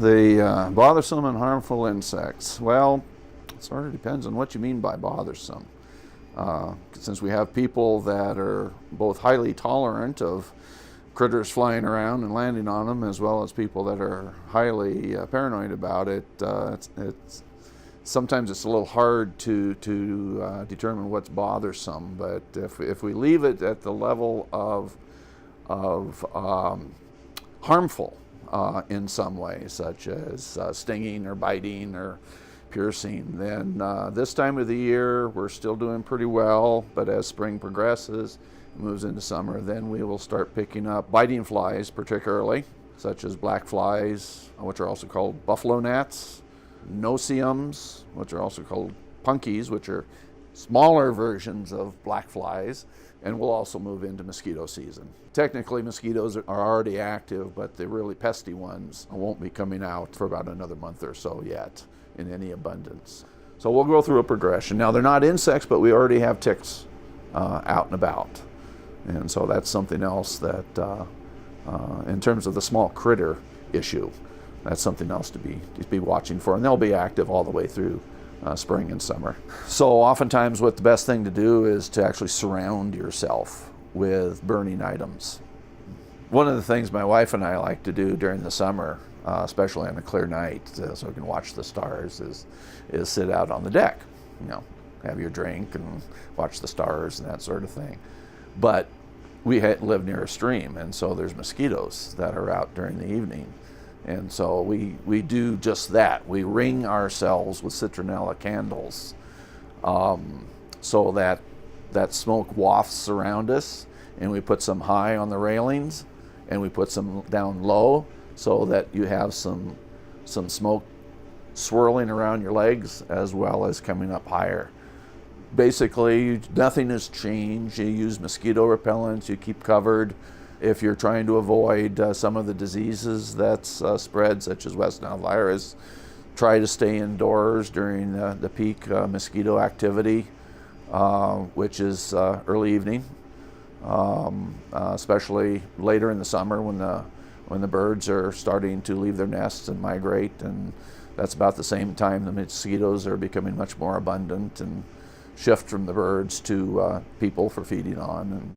The bothersome and harmful insects. Well, it sort of depends on what you mean by bothersome. Since we have people that are both highly tolerant of critters flying around and landing on them, as well as people that are highly paranoid about it, sometimes it's a little hard to determine what's bothersome. But if we leave it at the level of harmful in some way, such as stinging or biting or piercing, then this time of the year we're still doing pretty well. But as spring progresses, it moves into summer, then we will start picking up biting flies, particularly, such as black flies, which are also called buffalo gnats, no-see-ums, which are also called punkies, which are smaller versions of black flies, and we'll also move into mosquito season. Technically, mosquitoes are already active, but the really pesky ones won't be coming out for about another month or so yet in any abundance. So we'll go through a progression. Now, they're not insects, but we already have ticks out and about. And so that's something else that, in terms of the small critter issue, that's something else to be watching for. And they'll be active all the way through spring and summer. So oftentimes what the best thing to do is to actually surround yourself with burning items. One of the things my wife and I like to do during the summer, especially on a clear night, so we can watch the stars, is sit out on the deck. You know, have your drink and watch the stars and that sort of thing. But we live near a stream, and so there's mosquitoes that are out during the evening. And so we do just that. We ring ourselves with citronella candles so that smoke wafts around us, and we put some high on the railings and we put some down low so that you have some smoke swirling around your legs as well as coming up higher. Basically, nothing has changed. You use mosquito repellents, you keep covered. If you're trying to avoid some of the diseases that's spread, such as West Nile virus, try to stay indoors during the peak mosquito activity, which is early evening, especially later in the summer when the birds are starting to leave their nests and migrate, and that's about the same time the mosquitoes are becoming much more abundant and shift from the birds to people for feeding on.